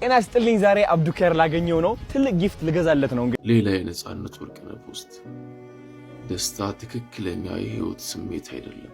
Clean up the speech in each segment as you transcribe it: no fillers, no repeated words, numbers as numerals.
ጤና ይስጥልኝ ዛሬ አብዱከር ላገኘው ነው ትልቅ ጊፍት ልገዛለት ነው እንግዲህ ሌላ የነጻነት ወርቅነህ ፖስት ደስታ ትክክለኛ የህይወት ስሜት አይደለም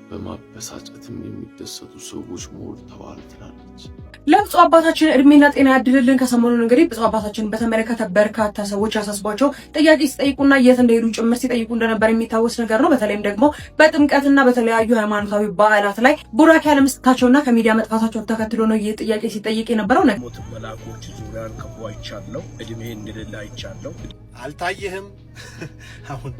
በማበሳጨትም የሚደሰቱ ሰዎች ሞልተዋል ትላለች። ለብዙ አባታችን እድሜና ጤና ያድልልን። ከሰሞኑን እንግዲህ ብዙ አባታችን በተመለከተ በርካታ ሰዎች ያሳስቧቸው ጥያቄ ሲጠይቁና የት እንደሄዱ ጭምር ሲጠይቁ እንደነበር የሚታወስ ነገር ነው። በተለይም ደግሞ በጥምቀትና በተለያዩ ሃይማኖታዊ በዓላት ላይ ቡራኬ ያለመስጠታቸውና ከሚዲያ መጥፋታቸው ተከትሎ ነው ይህ ጥያቄ ሲጠይቅ የነበረው። ሞት መላኮች ዙሪያን ከቦ አይቻለው እድሜ እንደሌላ አይቻለው። አልታየህም? አሁን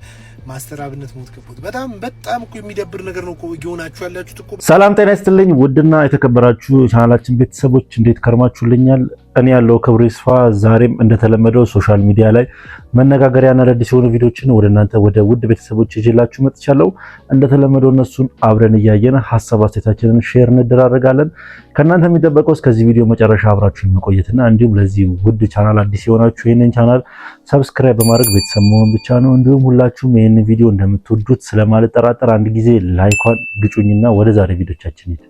ማስተር አብነት ሞት ከቦት በጣም እኮ የሚደብር ነገር ነው እኮ እየሆናችሁ ያላችሁት እኮ። ሰላም ጤና ይስጥልኝ ውድና የተከበራችሁ ቻናላችን ቤተሰቦች እንዴት ከርማችሁልኛል? እኔ ያለው ክብሩ ይስፋ ዛሬም እንደተለመደው ሶሻል ሚዲያ ላይ መነጋገሪያና አዳዲስ የሆኑ ቪዲዮችን ወደ እናንተ ወደ ውድ ቤተሰቦች ይዤላችሁ መጥቻለሁ። እንደተለመደው እነሱን አብረን እያየን ሐሳብ አስተያየታችንን ሼር እንደራረጋለን። ከእናንተ የሚጠበቀው እስከዚህ ቪዲዮ መጨረሻ አብራችሁ መቆየትና እንዲሁም ለዚህ ውድ ቻናል አዲስ የሆናችሁ ይሄንን ቻናል ሰብስክራይብ በማድረግ ቤተሰብ መሆን ብቻ ነው። እንዲሁም ሁላችሁም ይሄንን ቪዲዮ እንደምትወዱት ስለማልጠራጠር አንድ ጊዜ ላይኳን ግጩኝና ወደ ዛሬ ቪዲዮቻችን ሄድ።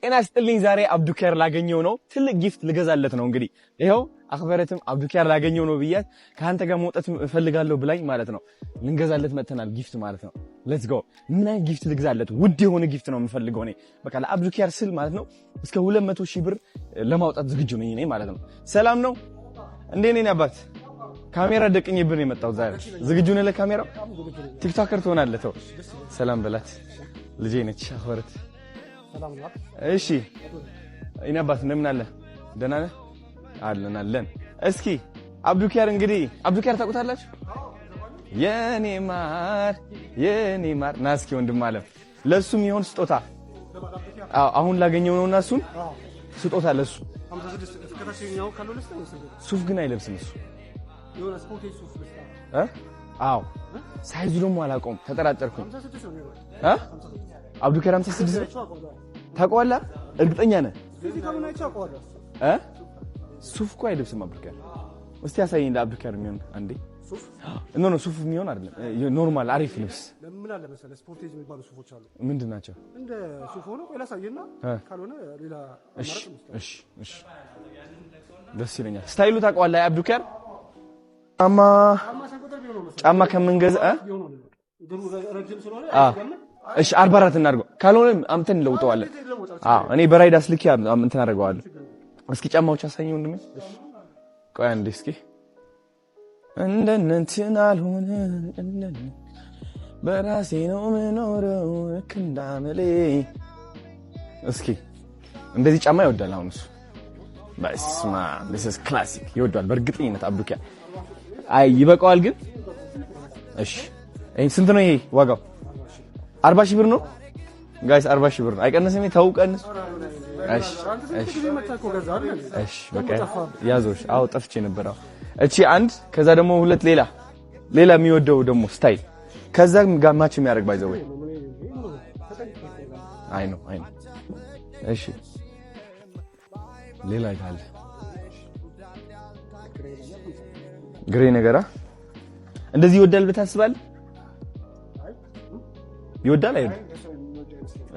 ጤና ይስጥልኝ ዛሬ አብዱከር ላገኘው ነው ትልቅ ጊፍት ልገዛለት ነው እንግዲህ ይሄው አክበረትም አብዱከር ላገኘው ነው ብያት ካንተ ጋር መውጣት እፈልጋለሁ ብላኝ ማለት ነው። ልንገዛለት መተናል ጊፍት ማለት ነው። ሌትስ ጎ። ምን አይነት ጊፍት ልገዛለት? ውድ የሆነ ጊፍት ነው የምፈልገው እኔ በቃ ለአብዱከር ስል ማለት ነው እስከ 200,000 ብር ለማውጣት ዝግጁ ነኝ እኔ ማለት ነው። ሰላም ነው እንዴ? ነኝ አባት ካሜራ ደቅኝብን የመጣው ዛሬ ዝግጁ ነህ ለካሜራው? ቲክቶከር ትሆናለህ። ተው ሰላም በላት ልጄ ነች አክበረት። እሺ እኔ አባት እንደምን አለ? ደህና ነህ? አለን። እስኪ አብዱከር እንግዲህ አብዱከር ታውቁታላችሁ? የኔ ማር ና እስኪ ወንድም አለ ለሱም ይሆን ስጦታ አሁን ላገኘው ነውና እሱን ስጦታ ለሱ 56 ከተሽኛው ካሎልስ ነው። ሱፍ ግን አይለብስም እሱ የሆነ ስፖርት ሱፍ አዎ ሳይዙ ደግሞ አላውቀውም ተጠራጠርኩኝ። አብዱከር 56 ታውቀዋለህ? እርግጠኛ ነህ? ሱፍ እኮ አይለብስም አብዱከር። እስቲ ያሳየኝ ለአብዱከር የሚሆን አንዴ ሱፍ ኖ ሱፍ የሚሆን አይደለም ኖርማል አሪፍ ልብስ ለምን አለ መሰለህ ስፖርቴጅ የሚባሉ ሱፎች አሉ። ምንድን ናቸው? እንደ ሱፍ ሆኖ ቆይ ላሳየና ካልሆነ ሌላ አማራጭ ነው። እሺ ደስ ይለኛል። ስታይሉ ታውቀዋለህ አብዱከር? ጫማ ከምንገዛ ረጅም ስለሆነ እሺ 44 እናድርገው ካልሆነ አምተን እንለውጠዋለን። እኔ በራይድ አስልኪ እንትን አደርገዋለሁ። እስኪ ጫማዎች አሳየኝ ወንድሜ። ቆይ አንዴ እስኪ እንደነንትን አልሆነ በራሴ ነው የምኖረው እንዳመሌ። እስኪ እንደዚህ ጫማ ይወዳል አሁን እሱ። በስማ this is classic ይወዳል በእርግጠኝነት አብዱከር። አይ ይበቃዋል ግን። እሺ ስንት ነው ይሄ ዋጋው? 40,000 ብር ነው ጋይስ 40,000 ብር ነው። አይቀነስም? ተው ቀንስ። እሺ በቃ ያዞሽ። አዎ ጠፍቼ ነበር። እቺ አንድ ከዛ ደግሞ ሁለት ሌላ የሚወደው ደግሞ ስታይል ከዛ ጋር ማች የሚያደርግ ባይዘው ወይ አይ ነው እሺ ሌላ ይላል ግሬ ነገራ እንደዚህ ይወዳል ብታስባለህ? ይወዳል አይወድ?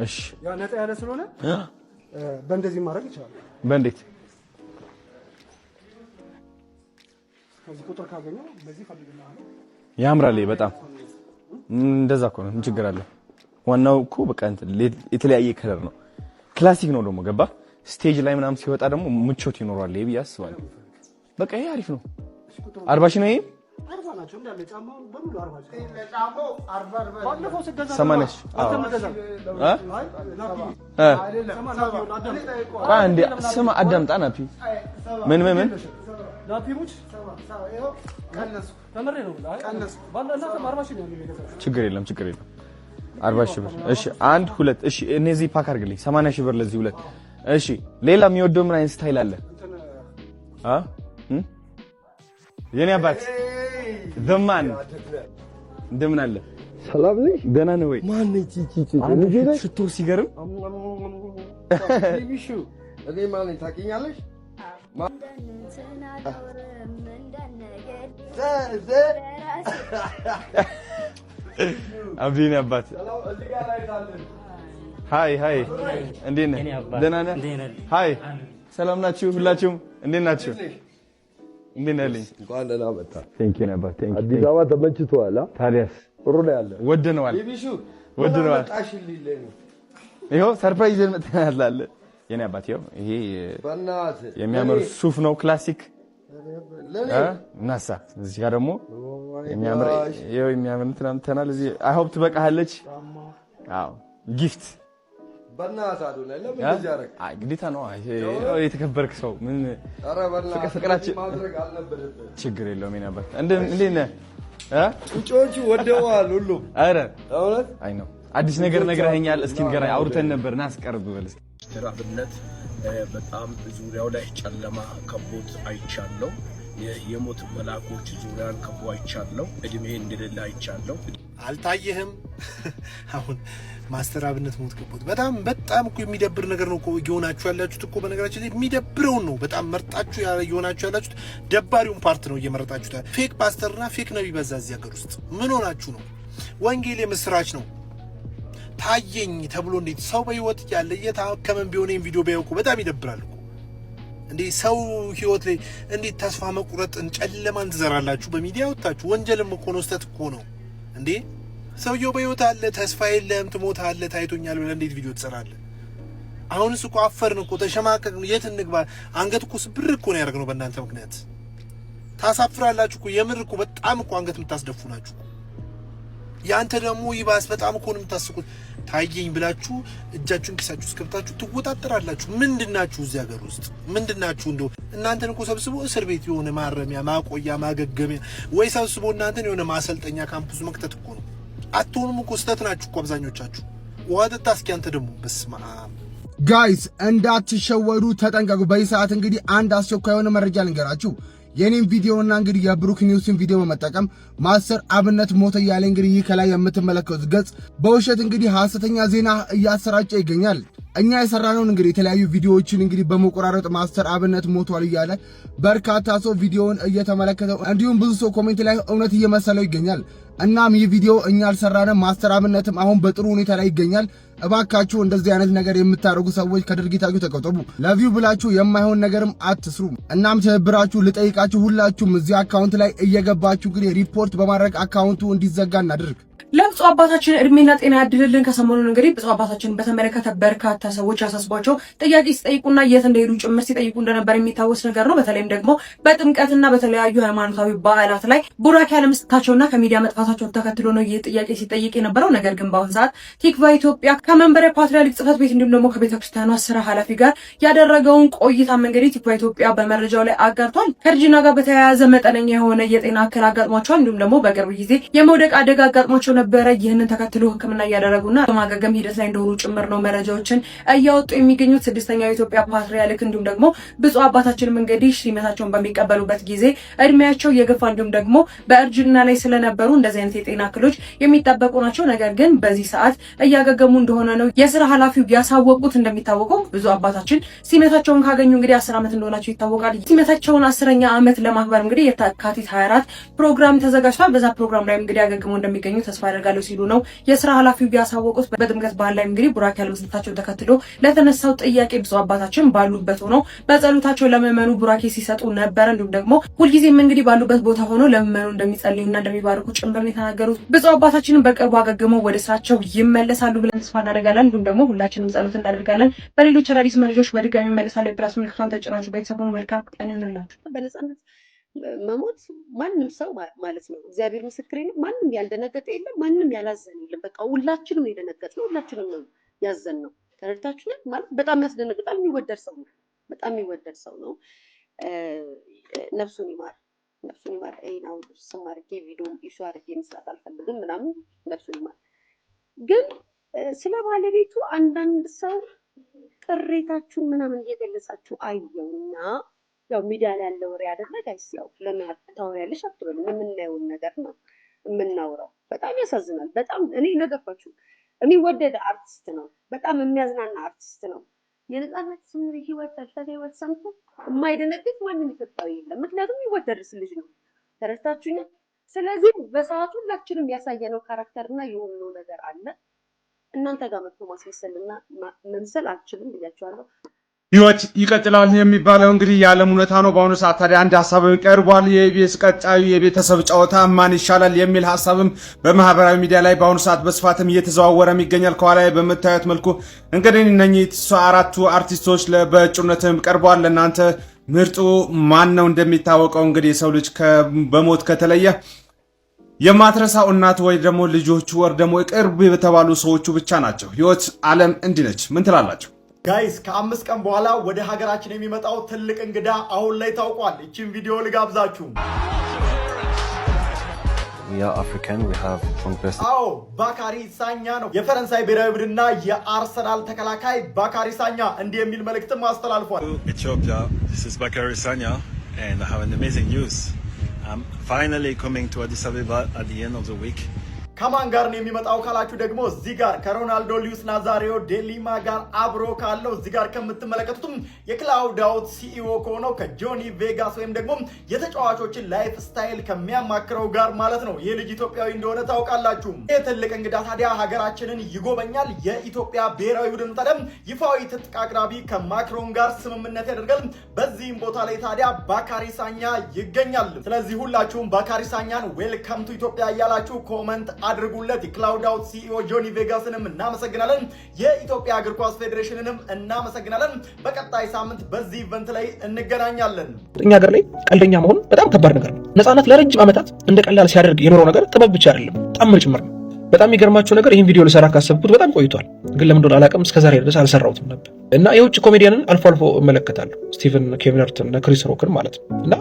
እሺ ያ ነጣ ያለ ስለሆነ በእንደዚህ ማድረግ ይችላል። በእንዴት? ከዚህ ቁጥር ካገኘው በዚህ ፈልግና ያምራል በጣም እንደዛ እኮ ነው። ምን ችግር አለ? ዋናው እኮ በቃ የተለያየ ከለር ነው። ክላሲክ ነው ደግሞ ገባ? ስቴጅ ላይ ምናምን ሲወጣ ደግሞ ምቾት ይኖራል ይሄ ያስባል። በቃ ይሄ አሪፍ ነው። 40,000 ነው ይሄ 40 ናቸው እንዳለ ጫማው በሙሉ 40 ጫማው 40 ባለፈው ስገዛ 80 አንዴ ስማ አዳምጣ ናፒ ምን ናፒሙች ቀነሱ ተመረ ነው ቀነሱ ባለና 40,000 ነው የሚገዛው። ችግር የለም 40,000 ብር። እሺ 1 2 እሺ እነዚህ ፓክ አድርግልኝ 80,000 ብር ለዚህ ሁለት። እሺ ሌላ የሚወደው ምን አይነት ስታይል አለ? የኔ አባት ዘማን እንደምን አለ? ሰላም ነሽ? ደህና ነህ ወይ? ማን ነች እቺ? ሽቶ ሲገርም ቢቢሹ እኔ ማን ነኝ ታውቂኛለሽ? አብዲኔ አባት ሃይ እንዴት ነህ? ደህና ነህ? ሃይ ሰላም ናችሁ ሁላችሁም እንዴት ናችሁ እንዴት ነልኝ እንኳን ደህና መጣ ቴንክ ዩ ነበር ቴንክ ዩ አዲስ አበባ ተመችቶሃል ታዲያስ ጥሩ ነው ያለ ወደነዋል ይሄው ሰርፕራይዝ መጥተናል የኔ አባት ይሄው ይሄ በእናትህ የሚያምር ሱፍ ነው ክላሲክ ናሳ እዚህ ጋር ደግሞ የሚያምር ትናንተናል እዚህ አይ ሆፕ ትበቃለች አዎ ጊፍት በእናትህ አዶላ ለምን እንደዚህ አደረክ ግዴታ ነው የተከበርክ ሰው ምን ፍቅራችን ማድረግ አልነበረብህም ችግር የለውም የኔ አባት እንዴት ነህ ቁጮቹ ወደዋል ሁሉ አረ እውነት አይ ነው አዲስ ነገር ነግረኸኛል እስኪ ንገረኝ አውርተን ነበር ናስቀርብ በልስ አብነት በጣም ዙሪያው ላይ ጨለማ ከቦት አይቻለው የሞት መላእክቶች ዙሪያን ከቦ አይቻለው እድሜ እንደሌለ አይቻለው አልታየህም አሁን ማስተር አብነት ሞት ከቦት በጣም እኮ የሚደብር ነገር ነው እኮ እየሆናችሁ ያላችሁት እኮ በነገራችን ላይ የሚደብረው ነው በጣም መርጣችሁ እየሆናችሁ ያላችሁት ደባሪውን ፓርት ነው እየመረጣችሁት ፌክ ፓስተርና ፌክ ነብይ በዛ እዚህ ሀገር ውስጥ ምን ሆናችሁ ነው ወንጌል የምስራች ነው ታየኝ ተብሎ እንዴት ሰው በህይወት ያለ የታከመን ቢሆን ይሄን ቪዲዮ ቢያውቁ በጣም ይደብራል እኮ እንዴ ሰው ህይወት ላይ እንዴት ተስፋ መቁረጥን ጨለማን ትዘራላችሁ በሚዲያ ወጣችሁ ወንጀልም እኮ ነው ስተት እኮ ነው እንዴ ሰውየው በህይወት አለ ተስፋ የለም ትሞታለህ ታይቶኛል ብለህ እንዴት ቪዲዮ ትሰራለህ አሁንስ እኮ አፈርን እኮ ተሸማቀቅን የት እንግባ አንገት እኮ ስብር እኮ ነው ያደረግነው በእናንተ ምክንያት ታሳፍራላችሁ እኮ የምር እኮ በጣም እኮ አንገት የምታስደፉ ናችሁ ያንተ ደግሞ ይባስ በጣም እኮ ነው የምታስቁት ታየኝ ብላችሁ እጃችሁን ኪሳችሁ እስከብታችሁ ትወጣጣራላችሁ ምንድናችሁ እዚህ ሀገር ውስጥ ምንድናችሁ እንደው እናንተን እኮ ሰብስቦ እስር ቤት የሆነ ማረሚያ ማቆያ ማገገሚያ ወይ ሰብስቦ እናንተን የሆነ ማሰልጠኛ ካምፑስ መክተት እኮ ነው አትሆኑም እኮ ስተት ናችሁ እኮ አብዛኞቻችሁ ወጣ እስኪ አንተ ደግሞ በስመ አብ ጋይስ እንዳትሸወዱ ተጠንቀቁ በዚህ ሰዓት እንግዲህ አንድ አስቸኳይ የሆነ መረጃ ልንገራችሁ የኔን ቪዲዮና እንግዲህ የብሩክ ኒውስን ቪዲዮ በመጠቀም ማስተር አብነት ሞተ ያለ እንግዲህ ይህ ከላይ የምትመለከቱት ገጽ በውሸት እንግዲህ ሐሰተኛ ዜና እያሰራጨ ይገኛል እኛ የሰራነውን እንግዲህ የተለያዩ ቪዲዮዎችን እንግዲህ በመቆራረጥ ማስተር አብነት ሞቷል እያለ በርካታ ሰው ቪዲዮውን እየተመለከተው እንዲሁም ብዙ ሰው ኮሜንት ላይ እውነት እየመሰለው ይገኛል እናም ይህ ቪዲዮ እኛ አልሰራንም ማስተር አብነትም አሁን በጥሩ ሁኔታ ላይ ይገኛል እባካችሁ እንደዚህ አይነት ነገር የምታደርጉ ሰዎች ከድርጊታችሁ ተቆጠቡ ለቪው ብላችሁ የማይሆን ነገርም አትስሩ እናም ትብብራችሁ ልጠይቃችሁ ሁላችሁም እዚህ አካውንት ላይ እየገባችሁ እንግዲህ ሪፖርት በማድረግ አካውንቱ እንዲዘጋ እናድርግ ለብዙ አባታችን እድሜና ጤና ያድልልን ከሰሞኑን እንግዲህ ብዙ አባታችን በተመለከተ በርካታ ሰዎች ያሳስቧቸው ጥያቄ ሲጠይቁና የት እንደሄዱ ጭምር ሲጠይቁ እንደነበር የሚታወስ ነገር ነው በተለይም ደግሞ በጥምቀትና በተለያዩ ሃይማኖታዊ በዓላት ላይ ቡራኬ ያለመስጠታቸውና ከሚዲያ መጥፋታቸውን ተከትሎ ነው ይህ ጥያቄ ሲጠይቅ የነበረው ነገር ግን በአሁን ሰዓት ቲክቫ ኢትዮጵያ ከመንበረ ፓትርያርክ ጽሕፈት ቤት እንዲሁም ደግሞ ከቤተክርስቲያኗ ስራ ኃላፊ ጋር ያደረገውን ቆይታም እንግዲህ ቲክቫ ኢትዮጵያ በመረጃው ላይ አጋርቷል ከእርጅና ጋር በተያያዘ መጠነኛ የሆነ የጤና እክል አጋጥሟቸዋል እንዲሁም ደግሞ በቅርብ ጊዜ የመውደቅ አደጋ አጋጥሟቸው ነበረ ይህንን ተከትሎ ሕክምና እያደረጉና በማገገም ሂደት ላይ እንደሆኑ ጭምር ነው መረጃዎችን እያወጡ የሚገኙት ስድስተኛው የኢትዮጵያ ፓትርያርክ እንዲሁም ደግሞ ብፁዕ አባታችንም እንግዲህ ሹመታቸውን በሚቀበሉበት ጊዜ እድሜያቸው የገፋ እንዲሁም ደግሞ በእርጅና ላይ ስለነበሩ እንደዚህ አይነት የጤና እክሎች የሚጠበቁ ናቸው ነገር ግን በዚህ ሰዓት እያገገሙ እንደሆነ ነው የስራ ኃላፊው ያሳወቁት እንደሚታወቀው ብፁዕ አባታችን ሹመታቸውን ካገኙ እንግዲህ 10 ዓመት እንደሆናቸው ይታወቃል ሹመታቸውን 10ኛ ዓመት ለማክበር እንግዲህ የካቲት 24 ፕሮግራም ተዘጋጅቷል በዛ ፕሮግራም ላይ እንግዲህ ያገግመው እንደሚገኙ ተስፋ አደርጋለሁ ሲሉ ነው የስራ ኃላፊው ያሳወቁት በጥምቀት በዓል ላይ እንግዲህ ቡራኬ ያለመስጠታቸውን ተከትሎ ለተነሳው ጥያቄ ብፁዕ አባታችን ባሉበት ሆነው በጸሎታቸው ለምዕመኑ ቡራኬ ሲሰጡ ነበር እንዲሁም ደግሞ ሁልጊዜም እንግዲህ ባሉበት ቦታ ሆነው ለምዕመኑ እንደሚጸልዩና እንደሚባርኩ ጭምር ነው የተናገሩት ብፁዕ አባታችንን በቅርቡ አገግመው ወደ ስራቸው ይመለሳሉ ብለን ተስፋ እናደርጋለን እንዲሁም ደግሞ ሁላችንም ጸሎት እናደርጋለን በሌሎች አዳዲስ መረጃዎች በድጋሚ ይመለሳሉ የፕላስ ምልክቷን ተጭናችሁ ቤተሰቡ መልካም ቀን ይሁንላችሁ በነጻነት መሞት ማንም ሰው ማለት ነው እግዚአብሔር ምስክሬ ነው ማንም ያልደነገጠ የለም ማንም ያላዘነ የለም በቃ ሁላችንም የደነገጥነው ሁላችንም ነው ያዘንነው ተረድታችሁኛል ማለት በጣም ያስደነግጣል የሚወደድ ሰው ነው በጣም የሚወደድ ሰው ነው ነፍሱን ይማር አይናው ሰማርኬ ቪዲዮ ኢሹ አድርጌ መስራት አልፈልግም ምናምን ነፍሱን ይማር ግን ስለ ባለቤቱ አንዳንድ ሰው ቅሬታችሁን ምናምን እየገለጻችሁ አየውና ያው ሚዲያ ላይ ያለው ወሬ አይደለ ጋይስ ያው ለምን ታወሪያለሽ አትበሉ የምናየውን ነገር ነው የምናወራው በጣም ያሳዝናል በጣም እኔ ነገርኳችሁ የሚወደድ አርቲስት ነው በጣም የሚያዝናና አርቲስት ነው የነጻነት ስምሪ ህይወት ተልተህይወት ሰምቶ የማይደነግጥ ማንንም ኢትዮጵያዊ የለም ምክንያቱም ይወደድስ ልጅ ነው ተረስታችሁኝ ስለዚህ በሰዓቱ ሁላችንም ያሳየነው ካራክተርና የሆነው ነገር አለ እናንተ ጋር መጥቶ ማስመሰልና መምሰል አልችልም ብያችኋለሁ ህይወት ይቀጥላል የሚባለው እንግዲህ የዓለም እውነታ ነው። በአሁኑ ሰዓት ታዲያ አንድ ሀሳብ ቀርቧል። የኢቢኤስ ቀጣዩ የቤተሰብ ጨዋታ ማን ይሻላል የሚል ሀሳብም በማህበራዊ ሚዲያ ላይ በአሁኑ ሰዓት በስፋትም እየተዘዋወረም ይገኛል። ከኋላ በምታዩት መልኩ እንግዲህ እነኚህ አራቱ አርቲስቶች በእጩነትም ቀርቧል። ለእናንተ ምርጡ ማን ነው? እንደሚታወቀው እንግዲህ የሰው ልጅ በሞት ከተለየ የማትረሳው እናት ወይ ደግሞ ልጆቹ ወር ደግሞ ቅርብ የተባሉ ሰዎቹ ብቻ ናቸው። ህይወት ዓለም እንዲህ ነች። ምን ትላላችሁ? ጋይስ ከ5 ቀን በኋላ ወደ ሀገራችን የሚመጣው ትልቅ እንግዳ አሁን ላይ ታውቋል። እቺን ቪዲዮ ልጋብዛችሁ። አዎ ባካሪ ሳኛ ነው። የፈረንሳይ ብሔራዊ ቡድንና የአርሰናል ተከላካይ ባካሪ ሳኛ እንዲህ የሚል መልእክትም አስተላልፏል። Ethiopia, this is Bakary Sagna and I have an amazing news. I'm finally coming to Addis Ababa at the end of the week. ከማን ጋር ነው የሚመጣው ካላችሁ ደግሞ እዚህ ጋር ከሮናልዶ ሉዊስ ናዛሪዮ ዴሊማ ጋር አብሮ ካለው እዚህ ጋር ከምትመለከቱትም የክላውድ አውት ሲኢኦ ከሆነው ከጆኒ ቬጋስ ወይም ደግሞ የተጫዋቾችን ላይፍ ስታይል ከሚያማክረው ጋር ማለት ነው። ይህ ልጅ ኢትዮጵያዊ እንደሆነ ታውቃላችሁ። ይህ ትልቅ እንግዳ ታዲያ ሀገራችንን ይጎበኛል። የኢትዮጵያ ብሔራዊ ቡድን ታዲያ ይፋዊ ትጥቅ አቅራቢ ከማክሮን ጋር ስምምነት ያደርጋል። በዚህም ቦታ ላይ ታዲያ ባካሪ ሳኛ ይገኛል። ስለዚህ ሁላችሁም ባካሪ ሳኛን ዌልካም ቱ ኢትዮጵያ እያላችሁ ኮመንት አድርጉለት። የክላውድ አውት ሲኢኦ ጆኒ ቬጋስንም እናመሰግናለን። የኢትዮጵያ እግር ኳስ ፌዴሬሽንንም እናመሰግናለን። በቀጣይ ሳምንት በዚህ ኢቨንት ላይ እንገናኛለን። እኛ ሀገር ላይ ቀልደኛ መሆን በጣም ከባድ ነገር ነው። ነፃነት ለረጅም ዓመታት እንደ ቀላል ሲያደርግ የኖረው ነገር ጥበብ ብቻ አይደለም፣ ተአምር ጭምር ነው። በጣም የሚገርማቸው ነገር ይህን ቪዲዮ ልሰራ ካሰብኩት በጣም ቆይቷል፣ ግን ለምን እንደሆነ አላውቅም። እስከዛሬ ድረስ አልሰራሁትም ነበር እና የውጭ ኮሜዲያንን አልፎ አልፎ እመለከታለሁ፣ ስቲቨን ኬቪነርትን እና ክሪስ ሮክን ማለት ነው። እና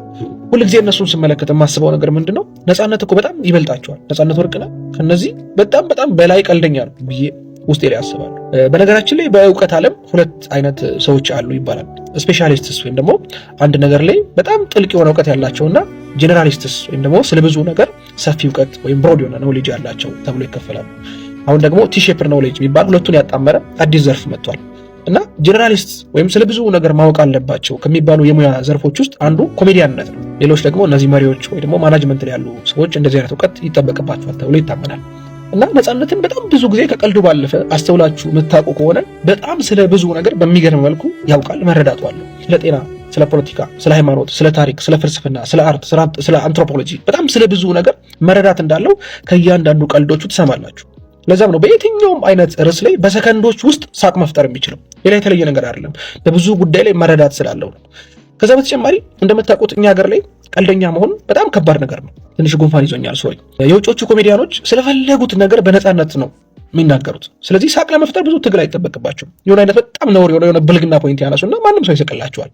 ሁልጊዜ እነሱን ስመለከት የማስበው ነገር ምንድን ነው? ነፃነት እኮ በጣም ይበልጣቸዋል። ነፃነት ወርቅነህ ከነዚህ በጣም በላይ ቀልደኛ ነው ብዬ ውስጤ ላይ ያስባሉ። በነገራችን ላይ በእውቀት ዓለም ሁለት አይነት ሰዎች አሉ ይባላል። ስፔሻሊስትስ ወይም ደግሞ አንድ ነገር ላይ በጣም ጥልቅ የሆነ እውቀት ያላቸውና ጀነራሊስትስ ወይም ደግሞ ስለብዙ ነገር ሰፊ እውቀት ወይም ብሮድ የሆነ ኖሌጅ ያላቸው ተብሎ ይከፈላሉ። አሁን ደግሞ ቲ-ሼፕር ኖሌጅ የሚባል ሁለቱን ያጣመረ አዲስ ዘርፍ መጥቷል። እና ጀነራሊስት ወይም ስለብዙ ነገር ማወቅ አለባቸው ከሚባሉ የሙያ ዘርፎች ውስጥ አንዱ ኮሜዲያንነት ነው። ሌሎች ደግሞ እነዚህ መሪዎች ወይ ደግሞ ማናጅመንት ላይ ያሉ ሰዎች እንደዚህ አይነት እውቀት ይጠበቅባቸዋል ተብሎ ይታመናል። እና ነፃነትን በጣም ብዙ ጊዜ ከቀልዱ ባለፈ አስተውላችሁ የምታውቁ ከሆነ በጣም ስለ ብዙ ነገር በሚገርም መልኩ ያውቃል፣ መረዳቱ አለው። ስለ ጤና፣ ስለ ፖለቲካ፣ ስለ ሃይማኖት፣ ስለ ታሪክ፣ ስለ ፍልስፍና፣ ስለ አርት፣ ስለ አንትሮፖሎጂ በጣም ስለ ብዙ ነገር መረዳት እንዳለው ከእያንዳንዱ ቀልዶቹ ትሰማላችሁ። ለዛም ነው በየትኛውም አይነት ርዕስ ላይ በሰከንዶች ውስጥ ሳቅ መፍጠር የሚችለው። ሌላ የተለየ ነገር አይደለም፣ በብዙ ጉዳይ ላይ መረዳት ስላለው ነው። ከዛ በተጨማሪ እንደምታውቁት እኛ ሀገር ላይ ቀልደኛ መሆን በጣም ከባድ ነገር ነው። ትንሽ ጉንፋን ይዞኛል፣ ሶሪ። የውጮቹ ኮሜዲያኖች ስለፈለጉት ነገር በነፃነት ነው የሚናገሩት። ስለዚህ ሳቅ ለመፍጠር ብዙ ትግል አይጠበቅባቸውም። የሆነ አይነት በጣም ነውር የሆነ ብልግና ፖይንት ያነሱና ማንም ሰው ይስቅላቸዋል።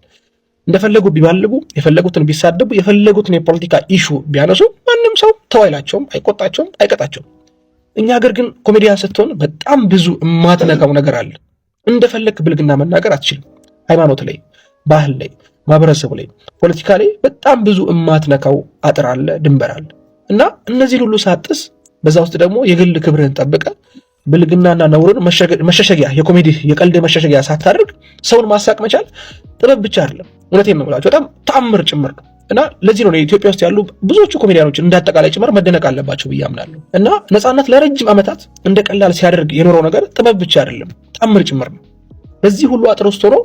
እንደፈለጉ ቢባልጉ፣ የፈለጉትን ቢሳደቡ፣ የፈለጉትን የፖለቲካ ኢሹ ቢያነሱ ማንም ሰው ተው አይላቸውም፣ አይቆጣቸውም፣ አይቀጣቸውም። እኛ ሀገር ግን ኮሜዲያን ስትሆን በጣም ብዙ የማትነካው ነገር አለ። እንደፈለግ ብልግና መናገር አትችልም። ሃይማኖት ላይ፣ ባህል ላይ፣ ማህበረሰቡ ላይ፣ ፖለቲካ ላይ በጣም ብዙ የማትነካው አጥር አለ፣ ድንበር አለ እና እነዚህን ሁሉ ሳጥስ በዛ ውስጥ ደግሞ የግል ክብርህን ጠብቀ ብልግናና ነውርን መሸሸጊያ የኮሜዲ የቀልድ መሸሸጊያ ሳታደርግ ሰውን ማሳቅ መቻል ጥበብ ብቻ አይደለም፣ እውነቴን ነው የምላቸው፣ በጣም ተአምር ጭምር ነው። እና ለዚህ ነው ኢትዮጵያ ውስጥ ያሉ ብዙዎቹ ኮሜዲያኖች እንዳጠቃላይ ጭምር መደነቅ አለባቸው ብዬ አምናለሁ። እና ነፃነት ለረጅም ዓመታት እንደ ቀላል ሲያደርግ የኖረው ነገር ጥበብ ብቻ አይደለም፣ ተአምር ጭምር ነው። በዚህ ሁሉ አጥር ውስጥ ሆኖ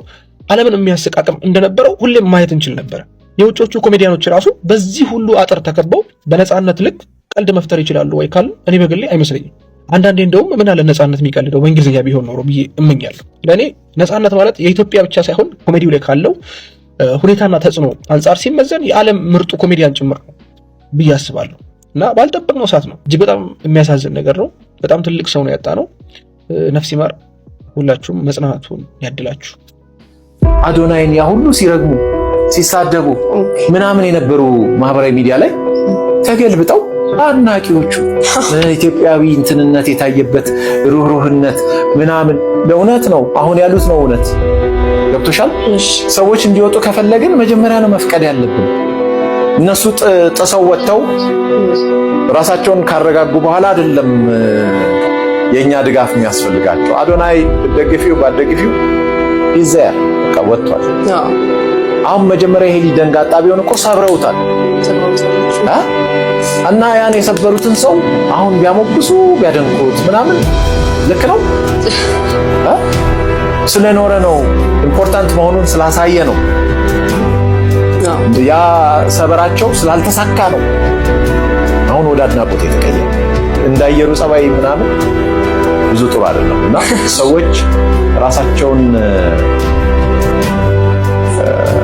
ዓለምን የሚያስቃቅም እንደነበረው ሁሌም ማየት እንችል ነበር። የውጮቹ ኮሜዲያኖች ራሱ በዚህ ሁሉ አጥር ተከበው በነፃነት ልክ ቀልድ መፍጠር ይችላሉ ወይ ካሉ እኔ በግሌ አይመስለኝም። አንዳንዴ እንደውም ምን አለ ነፃነት የሚቀልደው በእንግሊዝኛ ቢሆን ኖሮ ብዬ እመኛለሁ። ለእኔ ነፃነት ማለት የኢትዮጵያ ብቻ ሳይሆን ኮሜዲው ላይ ካለው ሁኔታና ተጽዕኖ አንጻር ሲመዘን የዓለም ምርጡ ኮሜዲያን ጭምር ነው ብዬ አስባለሁ። እና ባልጠበቅነው ሰዓት ነው። እጅግ በጣም የሚያሳዝን ነገር ነው። በጣም ትልቅ ሰው ነው ያጣ ነው። ነፍስ ይማር። ሁላችሁም መጽናናቱን ያድላችሁ። አዶናይን ያ ሁሉ ሲረግሙ ሲሳደቡ ምናምን የነበሩ ማህበራዊ ሚዲያ ላይ ተገልብጠው አድናቂዎቹ ኢትዮጵያዊ እንትንነት የታየበት ሩህሩህነት ምናምን ለእውነት ነው አሁን ያሉት ነው እውነት ገብቶሻል። ሰዎች እንዲወጡ ከፈለግን መጀመሪያ ነው መፍቀድ ያለብን። እነሱ ጥሰው ወጥተው ራሳቸውን ካረጋጉ በኋላ አይደለም የኛ ድጋፍ የሚያስፈልጋቸው። አዶናይ ደግፊው ባደግፊው ይዘያ ወጥቷል። አሁን መጀመሪያ ይሄ ሊደንጋጣ ቢሆን እኮ ሰብረውታል እና ያን የሰበሩትን ሰው አሁን ቢያሞግሱ ቢያደንቁት ምናምን ልክ ነው። ስለኖረ ነው፣ ኢምፖርታንት መሆኑን ስላሳየ ነው። ያ ሰበራቸው ስላልተሳካ ነው አሁን ወደ አድናቆት የተቀየረ። እንዳየሩ ጸባይ ምናምን ብዙ ጥሩ አይደለም እና ሰዎች ራሳቸውን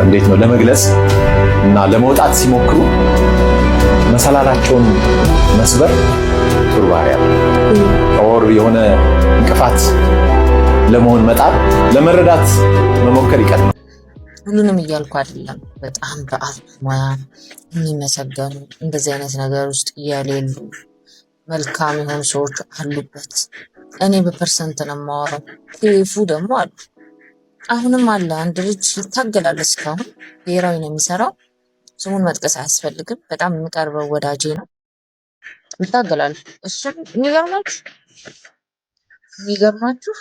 እንዴት ነው ለመግለጽ እና ለመውጣት ሲሞክሩ መሰላላቸውን መስበር ጥሩ ባህሪ ያለው ኦር የሆነ እንቅፋት ለመሆን መጣር ለመረዳት መሞከር ይቀድማል። ሁሉንም እያልኩ አይደለም። በጣም በአርት ሙያ የሚመሰገኑ እንደዚህ አይነት ነገር ውስጥ እያሌሉ መልካም የሆኑ ሰዎች አሉበት። እኔ በፐርሰንት ነው የማወራው። ቴፉ ደግሞ አሉ፣ አሁንም አለ። አንድ ልጅ ይታገላል። እስካሁን ብሔራዊ ነው የሚሰራው። ስሙን መጥቀስ አያስፈልግም። በጣም የሚቀርበው ወዳጄ ነው። ይታገላል። እሱም የሚገርማችሁ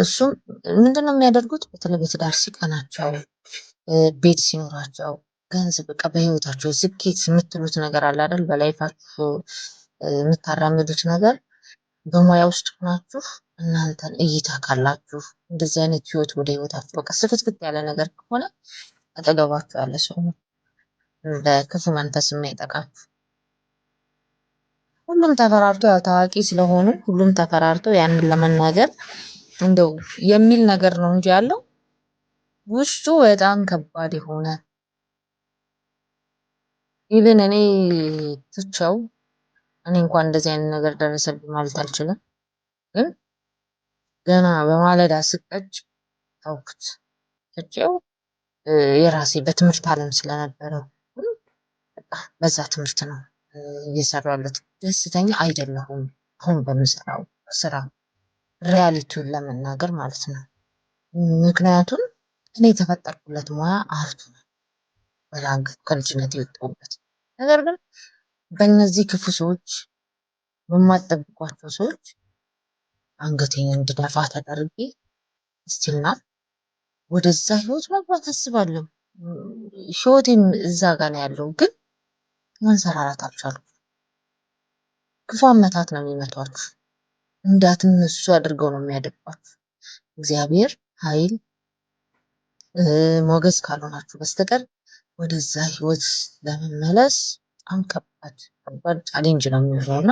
እሱም ምንድነው የሚያደርጉት? በተለይ በትዳር ሲቀናቸው፣ ቤት ሲኖራቸው፣ ገንዘብ በቃ በህይወታቸው ስኬት የምትሉት ነገር አለ አይደል? በላይፋችሁ የምታራምዱት ነገር በሙያ ውስጥ ሆናችሁ እናንተን እይታ ካላችሁ እንደዚህ አይነት ህይወት ወደ ህይወታችሁ በቃ ስፍትፍት ያለ ነገር ከሆነ አጠገባችሁ ያለ ሰው ነው ለክፉ መንፈስ የማይጠቃችሁ። ሁሉም ተፈራርተው ያው ታዋቂ ስለሆኑ ሁሉም ተፈራርተው ያንን ለመናገር እንደው የሚል ነገር ነው እንጂ ያለው ውስጡ በጣም ከባድ የሆነ ኢቭን እኔ ትቼው እኔ እንኳን እንደዚህ አይነት ነገር ደረሰብኝ ማለት አልችልም፣ ግን ገና በማለዳ ስቀጭ ታውኩት። ትቼው የራሴ በትምህርት ዓለም ስለነበረው በዛ ትምህርት ነው እየሰራሁ ያለሁት። ደስተኛ አይደለሁም አሁን በምሰራው ስራ ሪያሊቲውን ለመናገር ማለት ነው። ምክንያቱም እኔ የተፈጠርኩለት ሙያ አርቱ ነው፣ በላንግ ከልጅነት የወጣሁበት። ነገር ግን በእነዚህ ክፉ ሰዎች፣ በማጠብቋቸው ሰዎች አንገቴን እንድደፋ ተደርጌ እስቲልና ወደዛ ህይወት መግባት አስባለሁ። ህይወቴም እዛ ጋር ነው ያለው፣ ግን መንሰራራት አልቻልኩም። ክፉ አመታት ነው የሚመቷችሁ፣ እንዳትነሱ አድርገው ነው የሚያደርጓችሁ። እግዚአብሔር ኃይል ሞገስ ካልሆናችሁ በስተቀር ወደዛ ህይወት ለመመለስ በጣም ከባድ ቻሌንጅ ነው የሚሆነውና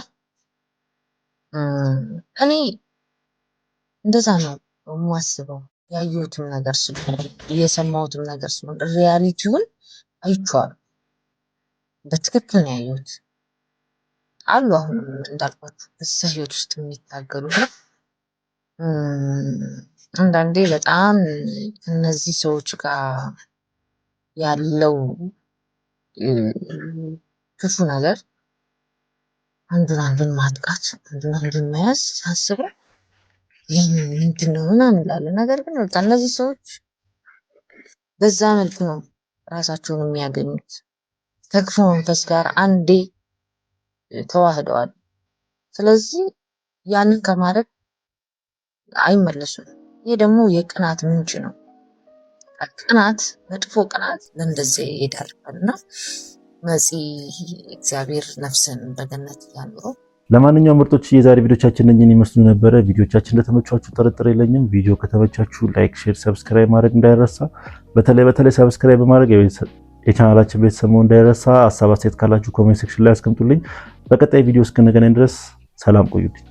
እኔ እንደዛ ነው የማስበው። ያየሁትም ነገር ስለሆነ የሰማሁትም ነገር ስለሆነ ሪያሊቲውን አይቼዋለሁ። በትክክል ነው ያየሁት። አሉ አሁን እንዳልኳችሁ በዛ ህይወት ውስጥ የሚታገሉ ነው። አንዳንዴ በጣም እነዚህ ሰዎች ጋር ያለው ክፉ ነገር አንዱን ማጥቃት፣ አንዱን መያዝ ሳስበው ይህ ምንድን ነው ምናምን እላለሁ። ነገር ግን በቃ እነዚህ ሰዎች በዛ መልኩ ነው ራሳቸውን የሚያገኙት። ከክፉ መንፈስ ጋር አንዴ ተዋህደዋል። ስለዚህ ያንን ከማድረግ አይመለሱም። ይሄ ደግሞ የቅናት ምንጭ ነው። ቅናት፣ መጥፎ ቅናት ለእንደዚህ ይዳርጋልና መሲ እግዚአብሔር ነፍስን በገነት ያኑረው። ለማንኛውም ምርጦች የዛሬ ቪዲዮቻችን እነኝን ይመስሉ ነበረ። ቪዲዮቻችን እንደተመቻችሁ ጥርጥር የለኝም። ቪዲዮ ከተመቻችሁ ላይክ፣ ሼር፣ ሰብስክራይብ ማድረግ እንዳይረሳ። በተለይ ሰብስክራይብ በማድረግ የቻናላችን ቤተሰብ መሆን እንዳይረሳ። ሀሳብ አስተያየት ካላችሁ ኮሜንት ሴክሽን ላይ አስቀምጡልኝ። በቀጣይ ቪዲዮ እስክንገናኝ ድረስ ሰላም ቆዩልኝ።